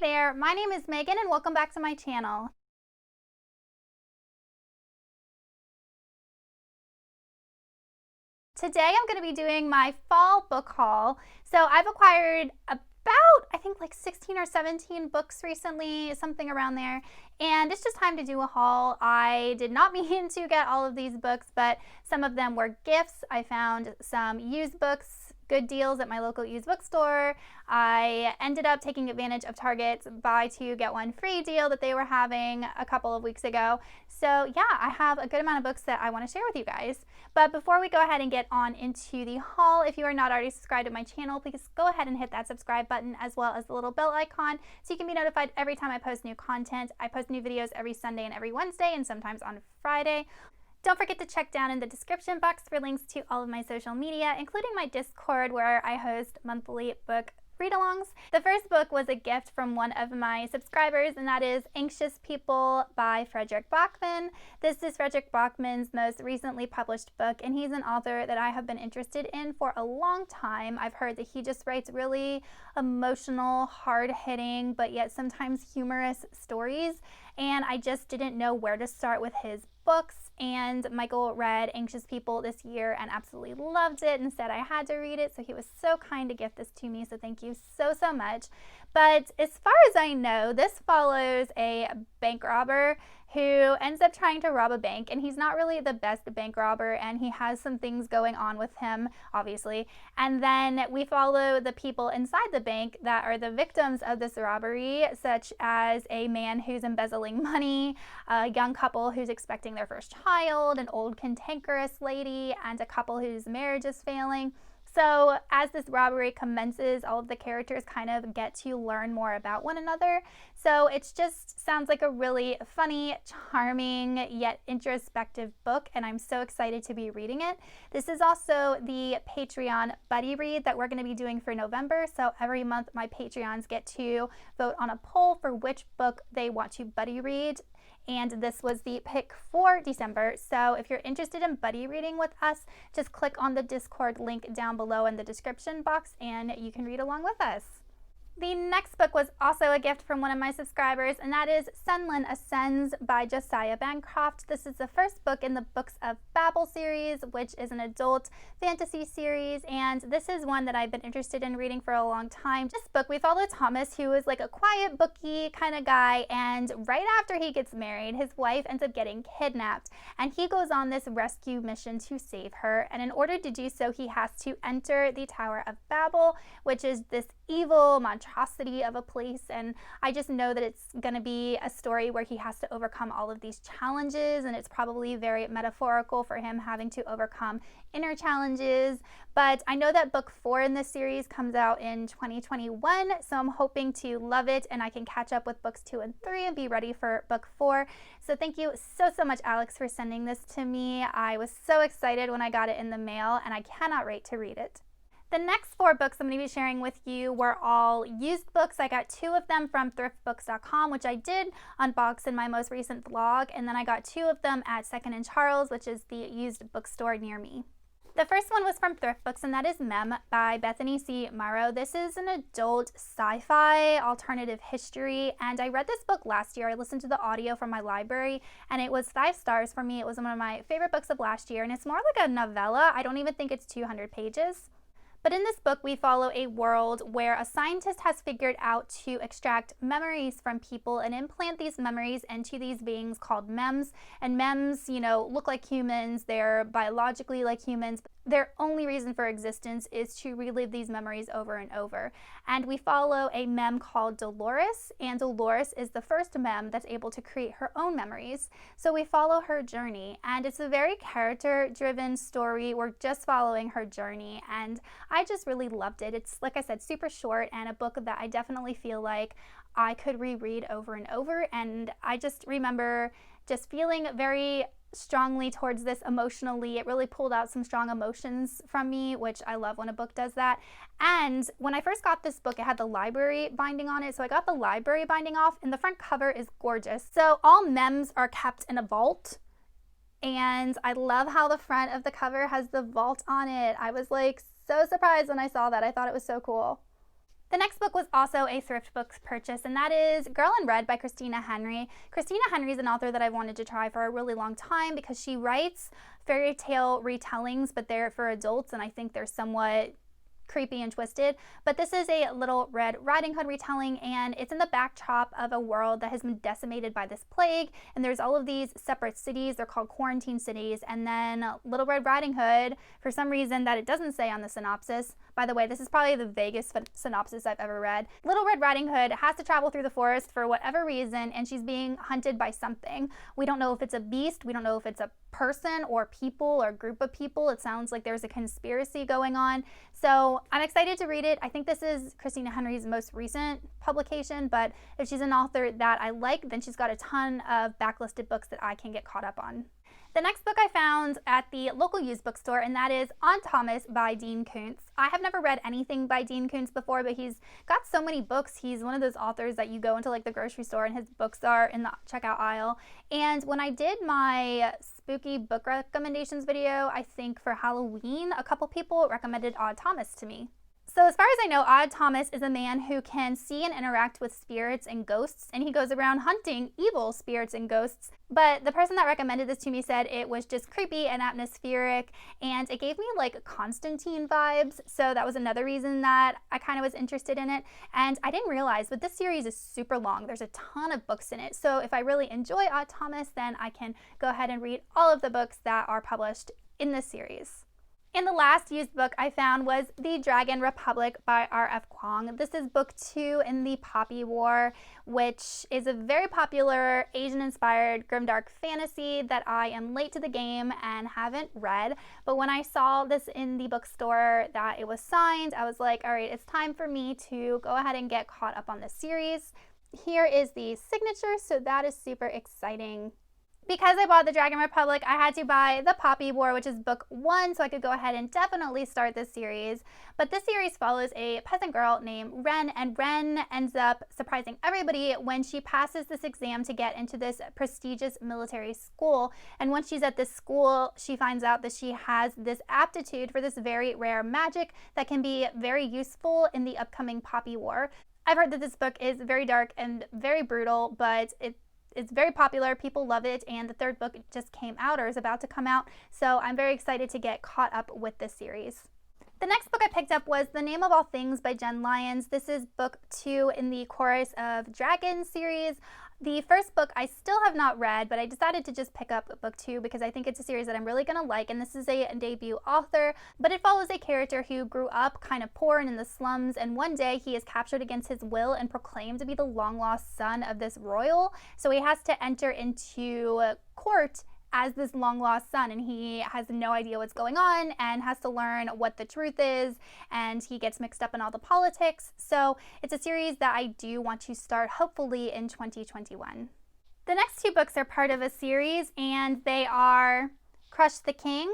Hey there, my name is Megan and welcome back to my channel. Today I'm going to be doing my fall book haul. So I've acquired about, I think like 16 or 17 books recently, something around there. And it's just time to do a haul. I did not mean to get all of these books, but some of them were gifts. I found some used books, good deals at my local used bookstore. I ended up taking advantage of Target's buy two get one free deal that they were having a couple of weeks ago. So yeah, I have a good amount of books that I want to share with you guys. But before we go ahead and get on into the haul, if you are not already subscribed to my channel, please go ahead and hit that subscribe button as well as the little bell icon so you can be notified every time I post new content. I post new videos every Sunday and every Wednesday and sometimes on Friday. Don't forget to check down in the description box for links to all of my social media, including my Discord where I host monthly book read-alongs. The first book was a gift from one of my subscribers, and that is Anxious People by Fredrik Backman. This is Fredrik Backman's most recently published book, and he's an author that I have been interested in for a long time. I've heard that he just writes really emotional, hard-hitting, but yet sometimes humorous stories, and I just didn't know where to start with his books. And Michael read Anxious People this year and absolutely loved it and said I had to read it, so he was so kind to gift this to me, so thank you so much. But as far as I know, this follows a bank robber who ends up trying to rob a bank, and he's not really the best bank robber, and he has some things going on with him, obviously. And then we follow the people inside the bank that are the victims of this robbery, such as a man who's embezzling money, a young couple who's expecting their first child, an old cantankerous lady, and a couple whose marriage is failing. So as this robbery commences, all of the characters kind of get to learn more about one another. So it just sounds like a really funny, charming, yet introspective book, and I'm so excited to be reading it. This is also the Patreon buddy read that we're going to be doing for November. So every month my Patreons get to vote on a poll for which book they want to buddy read. And this was the pick for December. So if you're interested in buddy reading with us, just click on the Discord link down below in the description box and you can read along with us. The next book was also a gift from one of my subscribers, and that is Senlin Ascends by Josiah Bancroft. This is the first book in the Books of Babel series, which is an adult fantasy series, and this is one that I've been interested in reading for a long time. This book, we follow Thomas, who is like a quiet bookie kind of guy, and right after he gets married, his wife ends up getting kidnapped, and he goes on this rescue mission to save her, and in order to do so, he has to enter the Tower of Babel, which is this evil monstrosity of a place, and I just know that it's going to be a story where he has to overcome all of these challenges, and it's probably very metaphorical for him having to overcome inner challenges. But I know that book 4 in this series comes out in 2021, so I'm hoping to love it and I can catch up with books 2 and 3 and be ready for book 4. So thank you so much, Alex, for sending this to me. I was so excited when I got it in the mail, and I cannot wait to read it. The next 4 books I'm going to be sharing with you were all used books. I got 2 of them from thriftbooks.com, which I did unbox in my most recent vlog, and then I got 2 of them at Second and Charles, which is the used bookstore near me. The first one was from Thrift Books, and that is Mem by Bethany C. Morrow. This is an adult sci-fi alternative history, and I read this book last year. I listened to the audio from my library, and it was 5 stars for me. It was one of my favorite books of last year, and it's more like a novella. I don't even think it's 200 pages. But in this book, we follow a world where a scientist has figured out to extract memories from people and implant these memories into these beings called mems. And mems, you know, look like humans. They're biologically like humans. Their only reason for existence is to relive these memories over and over. And we follow a mem called Dolores, and Dolores is the first mem that's able to create her own memories. So we follow her journey, and it's a very character-driven story. We're just following her journey, and I just really loved it. It's, like I said, super short, and a book that I definitely feel like I could reread over and over. And I just remember just feeling very strongly towards this emotionally. It really pulled out some strong emotions from me, which I love when a book does that. And when I first got this book, it had the library binding on it, so I got the library binding off, and the front cover is gorgeous. So all mems are kept in a vault, and I love how the front of the cover has the vault on it. I was like so surprised when I saw that. I thought it was so cool. The next book was also a thrift books purchase, and that is Girl in Red by Christina Henry. Christina Henry is an author that I've wanted to try for a really long time because she writes fairy tale retellings, but they're for adults, and I think they're somewhat creepy and twisted. But this is a Little Red Riding Hood retelling, and it's in the backdrop of a world that has been decimated by this plague, and there's all of these separate cities. They're called quarantine cities, and then Little Red Riding Hood, for some reason that it doesn't say on the synopsis. By the way, this is probably the vaguest synopsis I've ever read. Little Red Riding Hood has to travel through the forest for whatever reason, and she's being hunted by something. We don't know if it's a beast, we don't know if it's a person or people or group of people. It sounds like there's a conspiracy going on. So I'm excited to read it. I think this is Christina Henry's most recent publication, but if she's an author that I like, then she's got a ton of backlisted books that I can get caught up on. The next book I found at the local used bookstore, and that is On Thomas by Dean Koontz. I have never read anything by Dean Koontz before, but he's got so many books. He's one of those authors that you go into like the grocery store and his books are in the checkout aisle. And when I did my spooky book recommendations video, I think for Halloween, a couple people recommended Odd Thomas to me. So as far as I know, Odd Thomas is a man who can see and interact with spirits and ghosts, and he goes around hunting evil spirits and ghosts. But the person that recommended this to me said it was just creepy and atmospheric, and it gave me like Constantine vibes. So that was another reason that I kind of was interested in it. And I didn't realize, but this series is super long. There's a ton of books in it. So if I really enjoy Odd Thomas, then I can go ahead and read all of the books that are published in this series. And the last used book I found was The Dragon Republic by R.F. Kuang. This is book 2 in the Poppy War, which is a very popular Asian-inspired grimdark fantasy that I am late to the game and haven't read. But when I saw this in the bookstore that it was signed, I was like, all right, it's time for me to go ahead and get caught up on this series. Here is the signature, so that is super exciting. Because I bought The Dragon Republic, I had to buy The Poppy War, which is book 1, so I could go ahead and definitely start this series. But this series follows a peasant girl named Ren, and Ren ends up surprising everybody when she passes this exam to get into this prestigious military school. And once she's at this school, she finds out that she has this aptitude for this very rare magic that can be very useful in the upcoming Poppy War. I've heard that this book is very dark and very brutal, but it's very popular, people love it, and the third book just came out or is about to come out, so I'm very excited to get caught up with this series. The next book I picked up was The Name of All Things by Jen Lyons. This is book 2 in the Chorus of Dragons series. The first book I still have not read, but I decided to just pick up book 2 because I think it's a series that I'm really going to like, and this is a debut author, but it follows a character who grew up kind of poor and in the slums, and one day he is captured against his will and proclaimed to be the long-lost son of this royal, so he has to enter into court as this long-lost son, and he has no idea what's going on and has to learn what the truth is, and he gets mixed up in all the politics. So it's a series that I do want to start hopefully in 2021. The next 2 books are part of a series, and they are Crush the King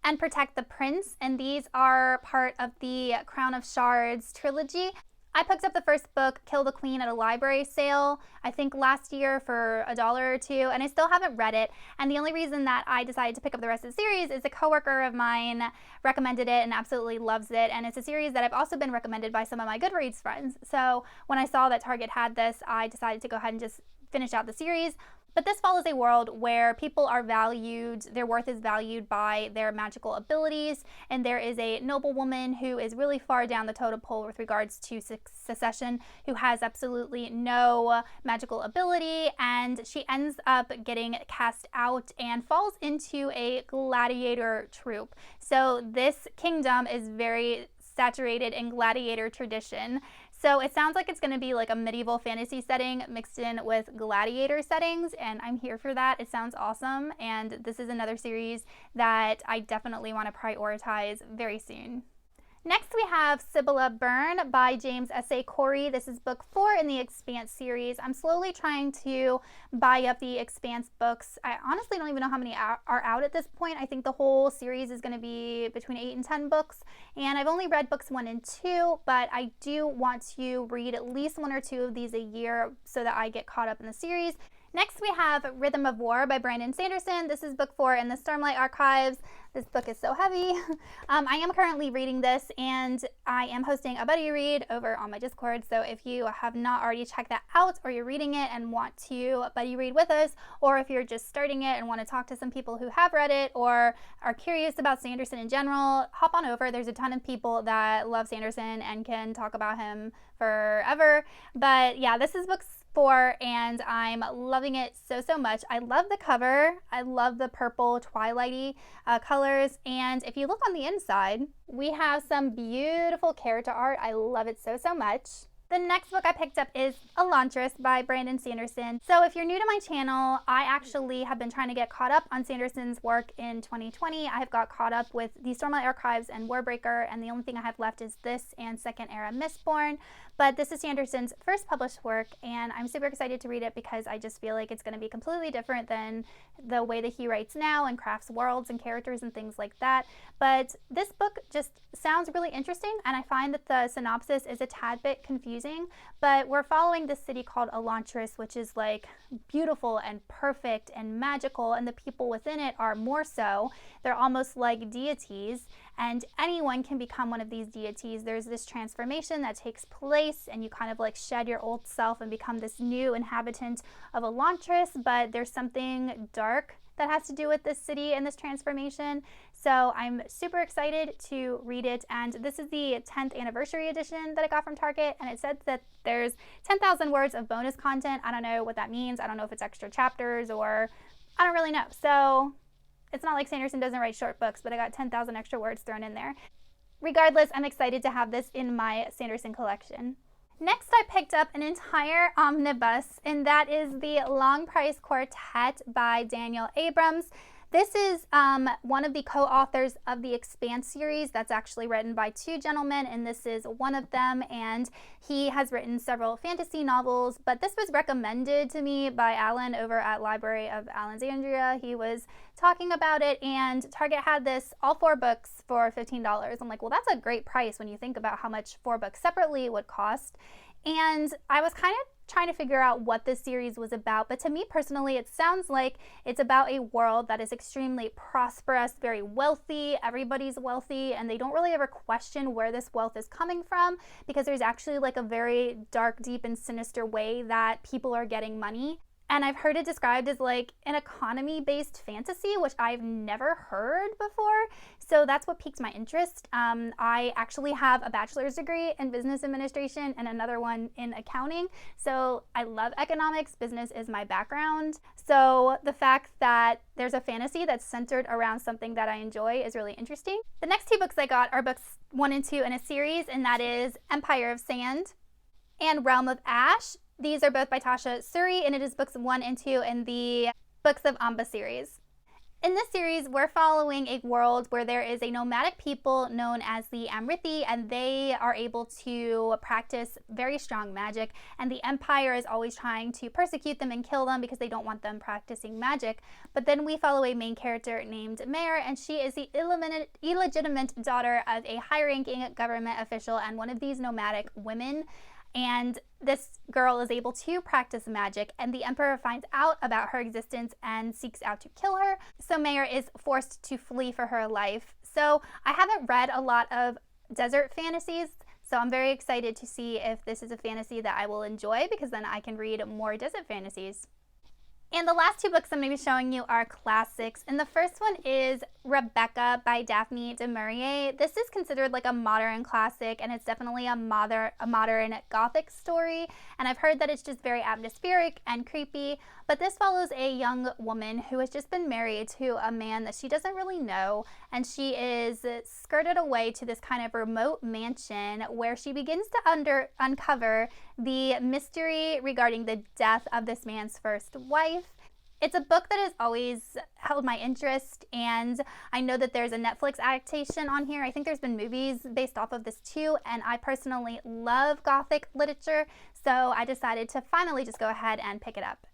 and Protect the Prince, and these are part of the Crown of Shards trilogy. I picked up the first book, Kill the Queen, at a library sale, I think last year for $1 or $2, and I still haven't read it. And the only reason that I decided to pick up the rest of the series is a coworker of mine recommended it and absolutely loves it. And it's a series that I've also been recommended by some of my Goodreads friends. So when I saw that Target had this, I decided to go ahead and just finish out the series. But this follows a world where people are valued, their worth is valued by their magical abilities, and there is a noblewoman who is really far down the totem pole with regards to succession, who has absolutely no magical ability, and she ends up getting cast out and falls into a gladiator troupe. So this kingdom is very saturated in gladiator tradition. So it sounds like it's going to be like a medieval fantasy setting mixed in with gladiator settings, and I'm here for that. It sounds awesome, and this is another series that I definitely want to prioritize very soon. Next we have Sibylla Byrne by James S.A. Corey. This is book 4 in the Expanse series. I'm slowly trying to buy up the Expanse books. I honestly don't even know how many are out at this point. I think the whole series is going to be between 8 and 10 books, and I've only read books 1 and 2, but I do want to read at least 1 or 2 of these a year so that I get caught up in the series. Next, we have Rhythm of War by Brandon Sanderson. This is book 4 in the Stormlight Archives. This book is so heavy. I am currently reading this, and I am hosting a buddy read over on my Discord. So if you have not already checked that out, or you're reading it and want to buddy read with us, or if you're just starting it and want to talk to some people who have read it or are curious about Sanderson in general, hop on over. There's a ton of people that love Sanderson and can talk about him forever. But yeah, this is book 4, and I'm loving it so much. I love the cover. I love the purple twilighty colors, and if you look on the inside, we have some beautiful character art. I love it so much. The next book I picked up is Elantris by Brandon Sanderson. So if you're new to my channel, I actually have been trying to get caught up on Sanderson's work in 2020. I have got caught up with the Stormlight Archives and Warbreaker, and the only thing I have left is this and Second Era Mistborn. But this is Sanderson's first published work, and I'm super excited to read it because I just feel like it's going to be completely different than the way that he writes now and crafts worlds and characters and things like that. But this book just sounds really interesting, and I find that the synopsis is a tad bit confusing, but we're following this city called Elantris, which is like beautiful and perfect and magical, and the people within it are more so. They're almost like deities, and anyone can become one of these deities. There's this transformation that takes place, and you kind of like shed your old self and become this new inhabitant of Elantris, but there's something dark that has to do with this city and this transformation. So I'm super excited to read it, and this is the 10th anniversary edition that I got from Target, and it said that there's 10,000 words of bonus content. I don't know what that means. I don't know if it's extra chapters, or I don't really know. So it's not like Sanderson doesn't write short books, but I got 10,000 extra words thrown in there. Regardless, I'm excited to have this in my Sanderson collection. Next, I picked up an entire omnibus, and that is the Long Price Quartet by Daniel Abrams. This is one of the co-authors of the Expanse series that's actually written by 2 gentlemen, and this is one of them, and he has written several fantasy novels, but this was recommended to me by Alan over at Library of Alexandria. He was talking about it, and Target had this, all 4 books for $15. I'm like, well, that's a great price when you think about how much 4 books separately would cost. And I was kind of trying to figure out what this series was about, but to me personally, it sounds like it's about a world that is extremely prosperous, very wealthy. Everybody's wealthy, and they don't really ever question where this wealth is coming from, because there's actually like a very dark, deep, and sinister way that people are getting money. And I've heard it described as like an economy-based fantasy, which I've never heard before. So that's what piqued my interest. I actually have a bachelor's degree in business administration and another one in accounting. So I love economics. Business is my background. So the fact that there's a fantasy that's centered around something that I enjoy is really interesting. The next 2 books I got are books 1 and 2 in a series, and that is Empire of Sand and Realm of Ash. These are both by Tasha, Suri, and it is books 1 and 2 in the Books of Ambha series. In this series, we're following a world where there is a nomadic people known as the Amrithi, and they are able to practice very strong magic, and the Empire is always trying to persecute them and kill them because they don't want them practicing magic. But then we follow a main character named Mare, and she is the illegitimate daughter of a high-ranking government official and one of these nomadic women. And this girl is able to practice magic, and the Emperor finds out about her existence and seeks out to kill her. So Mare is forced to flee for her life. So I haven't read a lot of desert fantasies, so I'm very excited to see if this is a fantasy that I will enjoy, because then I can read more desert fantasies. And the last 2 books I'm going to be showing you are classics, and the first one is Rebecca by Daphne du Maurier. This is considered like a modern classic, and it's definitely a modern Gothic story, and I've heard that it's just very atmospheric and creepy. But this follows a young woman who has just been married to a man that she doesn't really know, and she is skirted away to this kind of remote mansion where she begins to uncover the mystery regarding the death of this man's first wife. It's a book that has always held my interest, and I know that there's a Netflix adaptation on here. I think there's been movies based off of this too, and I personally love Gothic literature, so I decided to finally just go ahead and pick it up.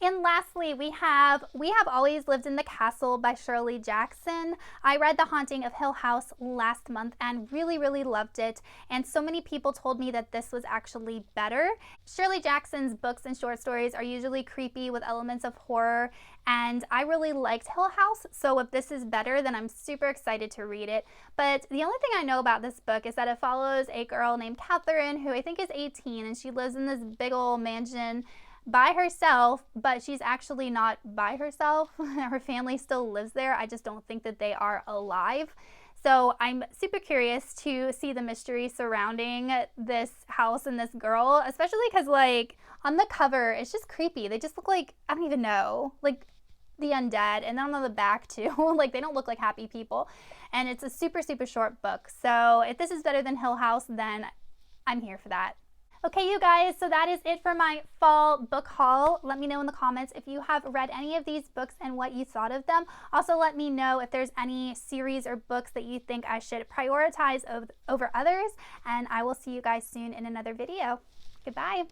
And lastly, we have Always Lived in the Castle by Shirley Jackson. I read The Haunting of Hill House last month and really, really loved it. And so many people told me that this was actually better. Shirley Jackson's books and short stories are usually creepy with elements of horror, and I really liked Hill House. So if this is better, then I'm super excited to read it. But the only thing I know about this book is that it follows a girl named Catherine, who I think is 18, and she lives in this big old mansion by herself, but she's actually not by herself. Her family still lives there. I just don't think that they are alive. So I'm super curious to see the mystery surrounding this house and this girl, especially because, like, on the cover, it's just creepy. They just look like, I don't even know, like the undead, and then on the back too, like they don't look like happy people. And it's a super, super short book. So if this is better than Hill House, then I'm here for that. Okay, you guys, so that is it for my fall book haul. Let me know in the comments if you have read any of these books and what you thought of them. Also, let me know if there's any series or books that you think I should prioritize over others, and I will see you guys soon in another video. Goodbye.